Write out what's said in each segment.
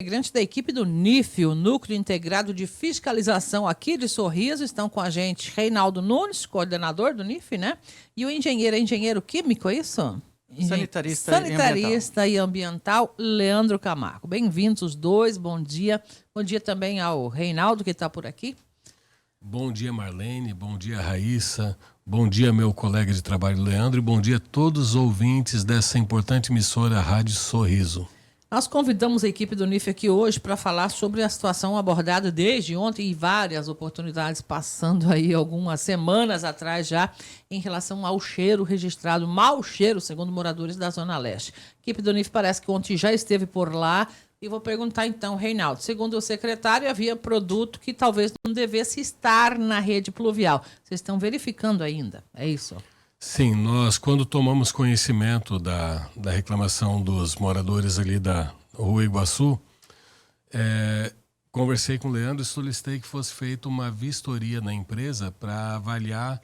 Integrantes da equipe do NIF, o Núcleo Integrado de Fiscalização aqui de Sorriso, estão com a gente Reinaldo Nunes, coordenador do NIF, né? E o engenheiro químico, é isso? Sanitarista e ambiental, Leandro Camargo. Bem-vindos os dois, bom dia. Bom dia também ao Reinaldo, que está por aqui. Bom dia, Marlene, bom dia, Raíssa, bom dia, meu colega de trabalho, Leandro, e bom dia a todos os ouvintes dessa importante emissora Rádio Sorriso. Nós convidamos a equipe do NIF aqui hoje para falar sobre a situação abordada desde ontem e várias oportunidades passando aí algumas semanas atrás já em relação ao cheiro registrado, mau cheiro, segundo moradores da Zona Leste. A equipe do NIF parece que ontem já esteve por lá e vou perguntar então, Reinaldo, segundo o secretário, havia produto que talvez não devesse estar na rede pluvial. Vocês estão verificando ainda, é isso? Sim, nós quando tomamos conhecimento da reclamação dos moradores ali da Rua Iguaçu, conversei com o Leandro e solicitei que fosse feita uma vistoria na empresa para avaliar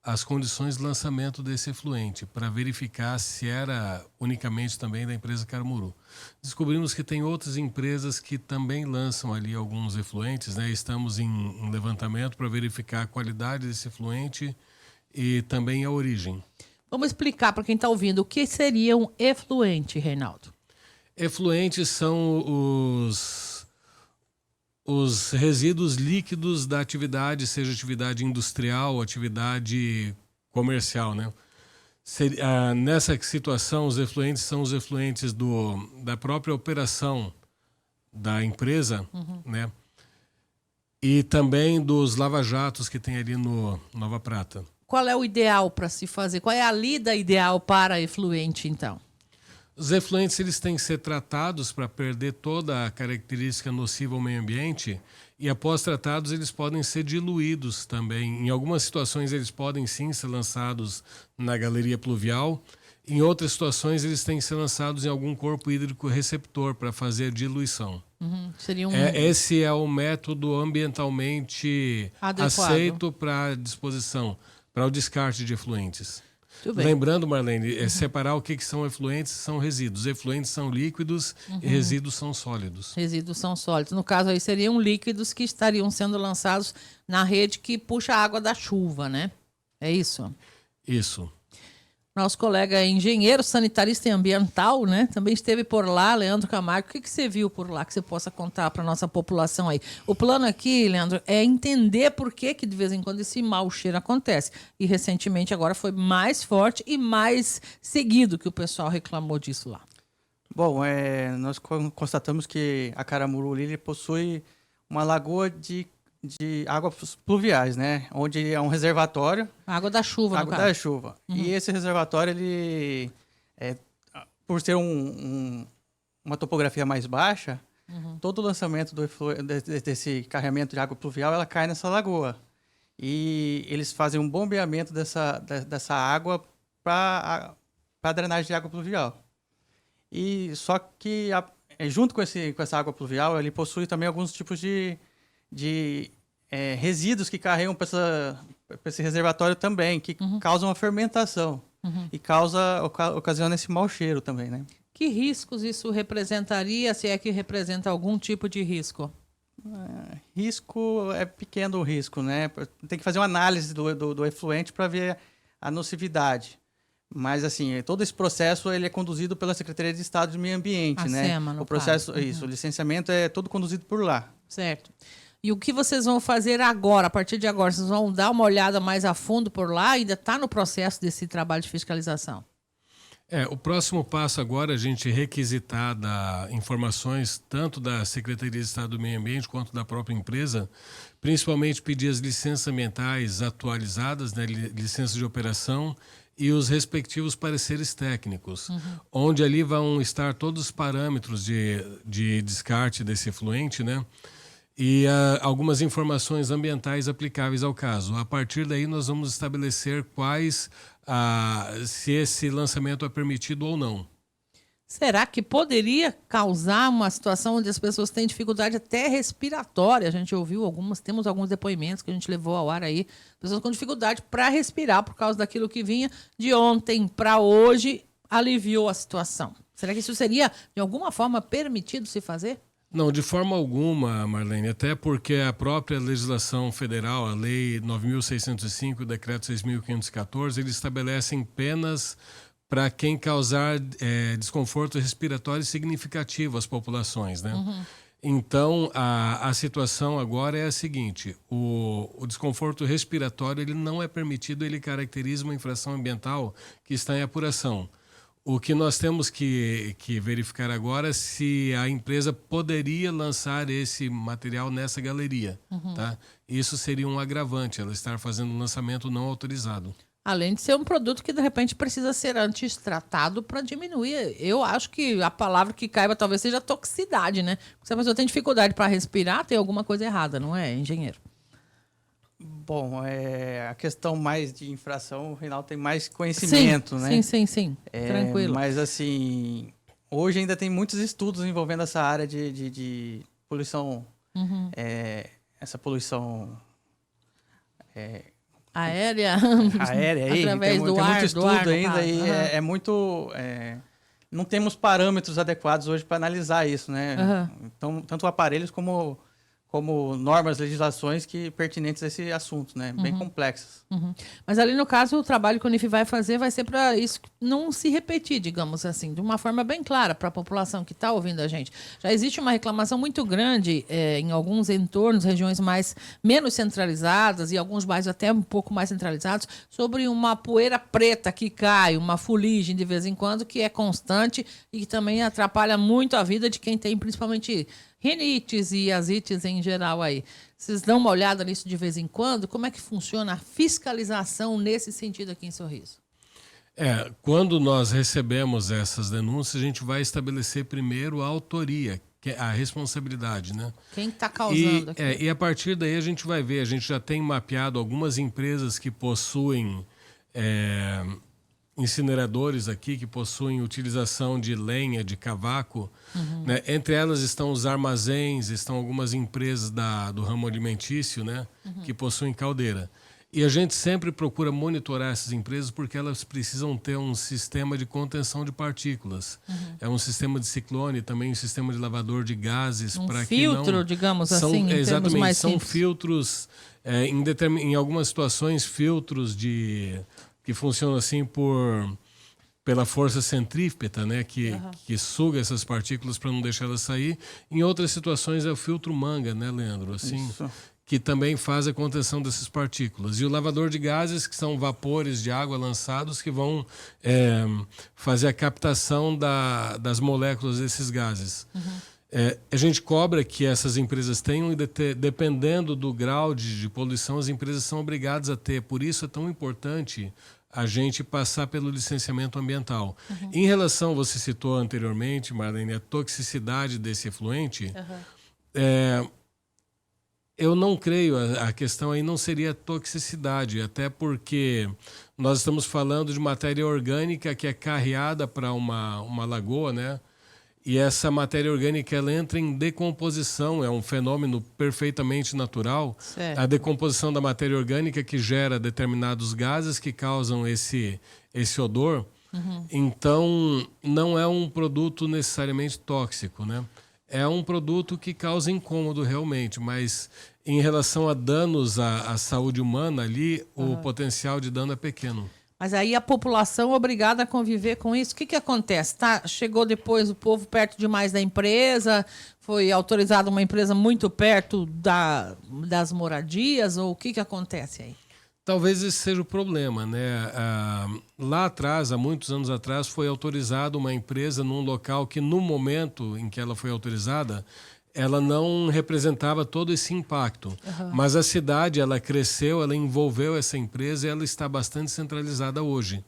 as condições de lançamento desse efluente, para verificar se era unicamente também da empresa Caramuru. Descobrimos que tem outras empresas que também lançam ali alguns efluentes, né? Estamos em levantamento para verificar a qualidade desse efluente e também a origem. Vamos explicar para quem está ouvindo o que seria um efluente, Reinaldo. Efluentes são os resíduos líquidos da atividade, seja atividade industrial ou atividade comercial, né? Nessa situação, os efluentes são os efluentes da própria operação da empresa, né? E também dos lava-jatos que tem ali no Nova Prata. Qual é o ideal para se fazer? Qual é a lida ideal para efluente, então? Os efluentes eles têm que ser tratados para perder toda a característica nociva ao meio ambiente e após tratados eles podem ser diluídos também. Em algumas situações eles podem sim ser lançados na galeria pluvial. Em outras situações eles têm que ser lançados em algum corpo hídrico receptor para fazer a diluição. Esse é o método ambientalmente aceito para disposição, para o descarte de efluentes. Lembrando, Marlene, separar o que são efluentes e são resíduos. Efluentes são líquidos e resíduos são sólidos. Resíduos são sólidos. No caso aí seriam líquidos que estariam sendo lançados na rede que puxa a água da chuva, né? É isso? Isso. Nosso colega engenheiro, sanitarista e ambiental, né? Também esteve por lá, Leandro Camargo. O que você viu por lá que você possa contar para a nossa população aí? O plano aqui, Leandro, é entender por que de vez em quando esse mau cheiro acontece. E recentemente agora foi mais forte e mais seguido que o pessoal reclamou disso lá. Bom, nós constatamos que a Caramuru ele possui uma lagoa de águas pluviais, né? Onde é um reservatório. Água da chuva, água da chuva. E esse reservatório, ele, por ter uma topografia mais baixa, todo o lançamento desse carregamento de água pluvial, ela cai nessa lagoa. E eles fazem um bombeamento dessa água para a drenagem de água pluvial. E só que, junto com essa água pluvial, ele possui também alguns tipos de resíduos que carregam para esse reservatório também, que causam uma fermentação e ocasiona esse mau cheiro também, né? Que riscos isso representaria, se é que representa algum tipo de risco? Risco é pequeno o risco, né? Tem que fazer uma análise do efluente para ver a nocividade. Mas, assim, todo esse processo ele é conduzido pela Secretaria de Estado de Meio Ambiente, né? SEMA, no o processo, caso. Isso, o licenciamento é todo conduzido por lá. Certo. E o que vocês vão fazer agora, a partir de agora? Vocês vão dar uma olhada mais a fundo por lá? Ainda está no processo desse trabalho de fiscalização? O próximo passo agora é a gente requisitar informações tanto da Secretaria de Estado do Meio Ambiente quanto da própria empresa, principalmente pedir as licenças ambientais atualizadas, né, licenças de operação e os respectivos pareceres técnicos, onde ali vão estar todos os parâmetros de descarte desse efluente, né? E algumas informações ambientais aplicáveis ao caso. A partir daí nós vamos estabelecer se esse lançamento é permitido ou não. Será que poderia causar uma situação onde as pessoas têm dificuldade até respiratória? A gente ouviu temos alguns depoimentos que a gente levou ao ar aí, pessoas com dificuldade para respirar por causa daquilo que vinha de ontem para hoje, aliviou a situação. Será que isso seria, de alguma forma, permitido se fazer? Não, de forma alguma, Marlene, até porque a própria legislação federal, a Lei 9.605 e o Decreto 6.514, eles estabelecem penas para quem causar desconforto respiratório significativo às populações, né? Então, a situação agora é a seguinte, o desconforto respiratório ele não é permitido, ele caracteriza uma infração ambiental que está em apuração. O que nós temos que verificar agora é se a empresa poderia lançar esse material nessa galeria. Tá? Isso seria um agravante, ela estar fazendo um lançamento não autorizado. Além de ser um produto que, de repente, precisa ser antes tratado para diminuir. Eu acho que a palavra que caiba talvez seja toxicidade, né? Se a pessoa tem dificuldade para respirar, tem alguma coisa errada, não é, engenheiro? Bom, a questão mais de infração, o Reinaldo tem mais conhecimento, né? Sim. Tranquilo. Mas, assim, hoje ainda tem muitos estudos envolvendo essa área de poluição, essa poluição... Aérea aí, através tem do muito ar, estudo do ar, ainda e uhum. é muito... não temos parâmetros adequados hoje para analisar isso, né? Então, tanto aparelhos como normas, legislações que pertinentes a esse assunto, né? Bem complexas. Mas ali, no caso, o trabalho que o Unif vai fazer vai ser para isso não se repetir, digamos assim, de uma forma bem clara para a população que está ouvindo a gente. Já existe uma reclamação muito grande em alguns entornos, regiões menos centralizadas e alguns bairros até um pouco mais centralizados, sobre uma poeira preta que cai, uma fuligem de vez em quando, que é constante e que também atrapalha muito a vida de quem tem, principalmente, rinites e asites em geral aí. Vocês dão uma olhada nisso de vez em quando? Como é que funciona a fiscalização nesse sentido aqui em Sorriso? Quando nós recebemos essas denúncias, a gente vai estabelecer primeiro a autoria, que é a responsabilidade, né? Quem está causando aqui? E a partir daí a gente vai ver, a gente já tem mapeado algumas empresas que possuem incineradores aqui, que possuem utilização de lenha, de cavaco. Né? Entre elas estão os armazéns, estão algumas empresas do ramo alimentício, né? Que possuem caldeira. E a gente sempre procura monitorar essas empresas porque elas precisam ter um sistema de contenção de partículas. É um sistema de ciclone, também um sistema de lavador de gases. Um para filtro, que não... digamos assim, em termos mais são simples. filtros, em algumas situações, filtros que funcionam assim pela força centrípeta, né, que suga essas partículas para não deixar elas sair. Em outras situações é o filtro manga, né, Leandro? Assim, Isso. Que também faz a contenção dessas partículas. E o lavador de gases, que são vapores de água lançados que vão fazer a captação das moléculas desses gases. A gente cobra que essas empresas tenham, e dependendo do grau de poluição, as empresas são obrigadas a ter. Por isso é tão importante a gente passar pelo licenciamento ambiental. Em relação, você citou anteriormente, Marlene, a toxicidade desse efluente, eu não creio, a questão aí não seria toxicidade, até porque nós estamos falando de matéria orgânica que é carreada para uma lagoa, né? E essa matéria orgânica ela entra em decomposição, é um fenômeno perfeitamente natural. Certo. A decomposição da matéria orgânica que gera determinados gases que causam esse odor. Então, não é um produto necessariamente tóxico, né? É um produto que causa incômodo realmente, mas em relação a danos à saúde humana ali, o potencial de dano é pequeno. Mas aí a população é obrigada a conviver com isso. O que acontece? Chegou depois o povo perto demais da empresa, foi autorizada uma empresa muito perto das moradias, ou o que acontece aí? Talvez esse seja o problema, né? Lá atrás, há muitos anos atrás, foi autorizada uma empresa num local que no momento em que ela foi autorizada, ela não representava todo esse impacto. Mas a cidade, ela cresceu, ela envolveu essa empresa e ela está bastante centralizada hoje.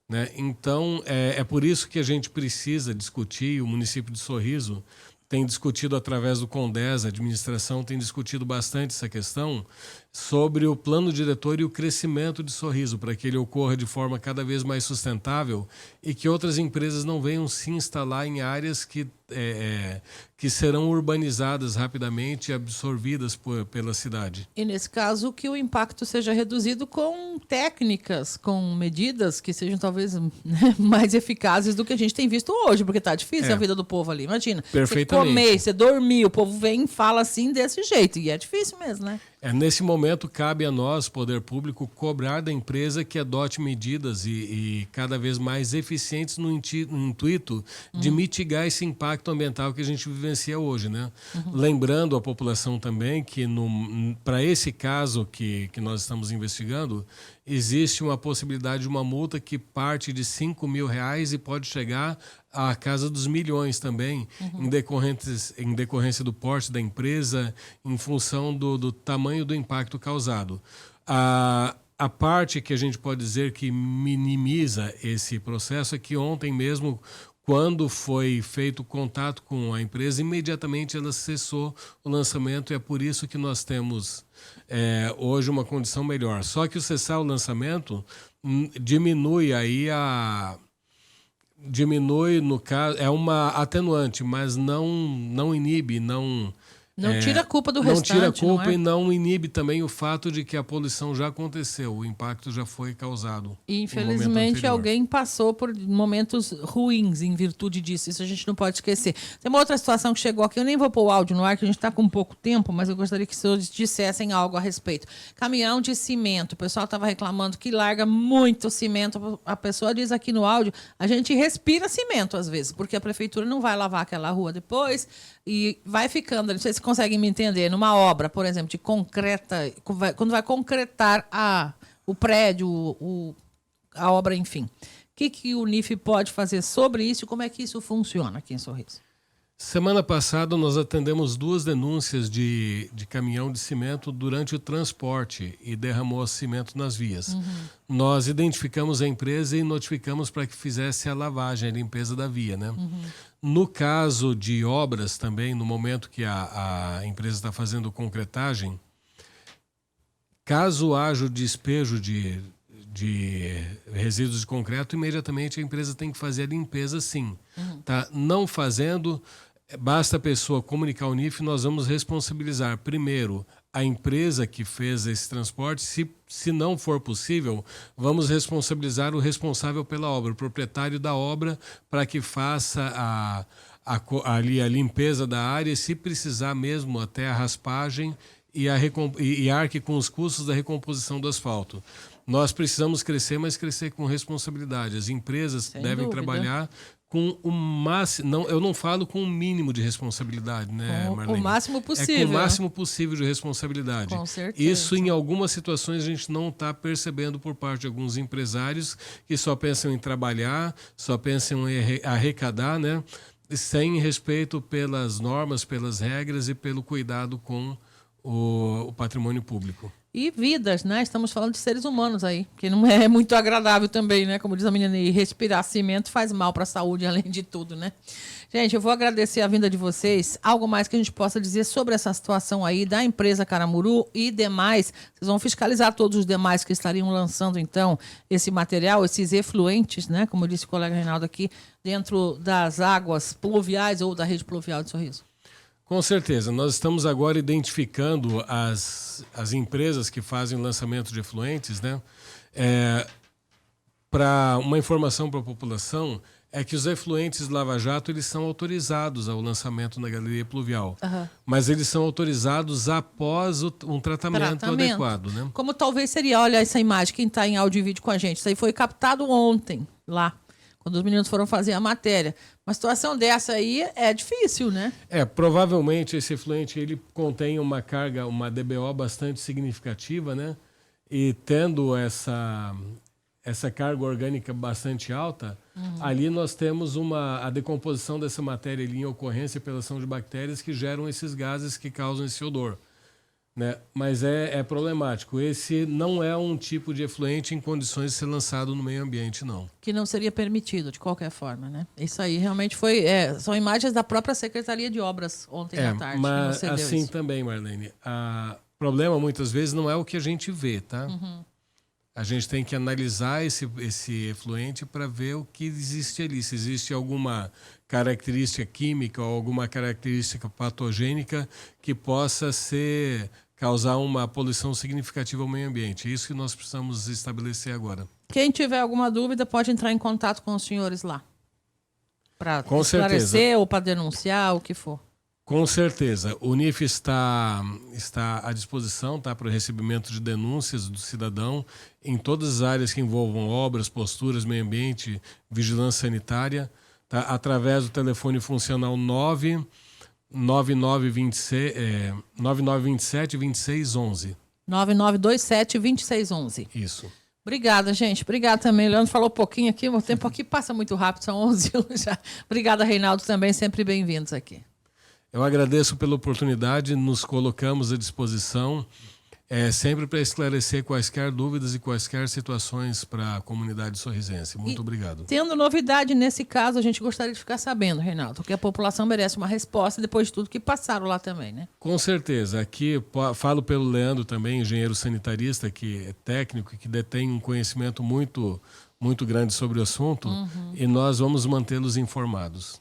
Né? Então, é por isso que a gente precisa discutir, o município de Sorriso tem discutido através do CONDES, a administração tem discutido bastante essa questão sobre o plano diretor e o crescimento de Sorriso, para que ele ocorra de forma cada vez mais sustentável e que outras empresas não venham se instalar em áreas que que serão urbanizadas rapidamente e absorvidas pela cidade. E nesse caso, que o impacto seja reduzido com técnicas, com medidas que sejam talvez, né, mais eficazes do que a gente tem visto hoje, porque tá difícil a vida do povo ali. Imagina, você comer, você dormir, o povo vem e fala assim desse jeito, e é difícil mesmo, né? Nesse momento, cabe a nós, poder público, cobrar da empresa que adote medidas e cada vez mais eficientes no intuito de mitigar esse impacto ambiental que a gente vivencia hoje, né? Lembrando a população também que, para esse caso que nós estamos investigando, existe uma possibilidade de uma multa que parte de R$5.000 e pode chegar à casa dos milhões também, em decorrência do porte da empresa, em função do tamanho do impacto causado. A parte que a gente pode dizer que minimiza esse processo é que ontem mesmo, quando foi feito contato com a empresa, imediatamente ela cessou o lançamento, e é por isso que nós temos hoje uma condição melhor. Só que o cessar o lançamento diminui no caso, é uma atenuante, mas não inibe, não tira a culpa do não restante, tira a culpa, não é? E não inibe também o fato de que a poluição já aconteceu, o impacto já foi causado. E, infelizmente, alguém passou por momentos ruins em virtude disso. Isso a gente não pode esquecer. Tem uma outra situação que chegou aqui, eu nem vou pôr o áudio no ar, que a gente está com pouco tempo, mas eu gostaria que os senhores dissessem algo a respeito. Caminhão de cimento. O pessoal estava reclamando que larga muito cimento. A pessoa diz aqui no áudio, a gente respira cimento às vezes, porque a prefeitura não vai lavar aquela rua depois e vai ficando. Não sei se conseguem me entender. Numa obra, por exemplo, de concreta, quando vai concretar o prédio, a obra, enfim. O que o NIF pode fazer sobre isso e como é que isso funciona aqui em Sorriso? Semana passada nós atendemos 2 denúncias de caminhão de cimento durante o transporte e derramou cimento nas vias. Nós identificamos a empresa e notificamos para que fizesse a lavagem, a limpeza da via, né? No caso de obras também, no momento que a empresa está fazendo concretagem, caso haja o despejo de resíduos de concreto, imediatamente a empresa tem que fazer a limpeza, sim. Tá? Não fazendo, basta a pessoa comunicar ao NIF, nós vamos responsabilizar primeiro a empresa que fez esse transporte. Se não for possível, vamos responsabilizar o responsável pela obra, o proprietário da obra, para que faça ali a limpeza da área, se precisar mesmo até a raspagem e arque com os custos da recomposição do asfalto. Nós precisamos crescer, mas crescer com responsabilidade. As empresas devem trabalhar com o máximo, eu não falo com o mínimo de responsabilidade, né, Marlene? O máximo possível. É com o máximo possível de responsabilidade. Com certeza. Isso, em algumas situações, a gente não está percebendo por parte de alguns empresários que só pensam em trabalhar, só pensam em arrecadar, né? Sem respeito pelas normas, pelas regras e pelo cuidado com o patrimônio público. E vidas, né? Estamos falando de seres humanos aí, que não é muito agradável também, né? Como diz a menina, e respirar cimento faz mal para a saúde, além de tudo, né? Gente, eu vou agradecer a vinda de vocês. Algo mais que a gente possa dizer sobre essa situação aí da empresa Caramuru e demais. Vocês vão fiscalizar todos os demais que estariam lançando, então, esse material, esses efluentes, né? Como disse o colega Reinaldo aqui, dentro das águas pluviais ou da rede pluvial de Sorriso. Com certeza. Nós estamos agora identificando as empresas que fazem o lançamento de efluentes, né? Para uma informação para a população, é que os efluentes Lava Jato eles são autorizados ao lançamento na galeria pluvial. Mas eles são autorizados após um tratamento adequado, né? Como talvez seria, olha essa imagem, quem está em áudio e vídeo com a gente. Isso aí foi captado ontem, lá, quando os meninos foram fazer a matéria. Uma situação dessa aí é difícil, né? Provavelmente esse efluente ele contém uma carga, uma DBO bastante significativa, né? E tendo essa carga orgânica bastante alta, ali nós temos a decomposição dessa matéria ali em ocorrência pela ação de bactérias que geram esses gases que causam esse odor. Né? Mas é problemático. Esse não é um tipo de efluente em condições de ser lançado no meio ambiente, não. Que não seria permitido, de qualquer forma, né? Isso aí realmente foi... são imagens da própria Secretaria de Obras ontem à tarde. Mas assim também, Marlene, o problema muitas vezes não é o que a gente vê, tá? A gente tem que analisar esse efluente para ver o que existe ali. Se existe alguma característica química ou alguma característica patogênica que possa causar uma poluição significativa ao meio ambiente. É isso que nós precisamos estabelecer agora. Quem tiver alguma dúvida pode entrar em contato com os senhores lá. Para Com esclarecer certeza. ou para denunciar, o que for. Com certeza. O NIF está à disposição, tá, para o recebimento de denúncias do cidadão em todas as áreas que envolvam obras, posturas, meio ambiente, vigilância sanitária, tá, através do telefone funcional 9927-2611. 9927-2611. Isso. Obrigada, gente. Obrigada também. Leandro falou pouquinho aqui, o tempo aqui passa muito rápido, são 11 já. Obrigada, Reinaldo, também, sempre bem-vindos aqui. Eu agradeço pela oportunidade, nos colocamos à disposição, sempre para esclarecer quaisquer dúvidas e quaisquer situações para a comunidade sorrisense. Muito obrigado. Tendo novidade nesse caso, a gente gostaria de ficar sabendo, Reinaldo, porque a população merece uma resposta depois de tudo que passaram lá também, né? Com certeza. Aqui falo pelo Leandro também, engenheiro sanitarista, que é técnico e que detém um conhecimento muito, muito grande sobre o assunto, e nós vamos mantê-los informados.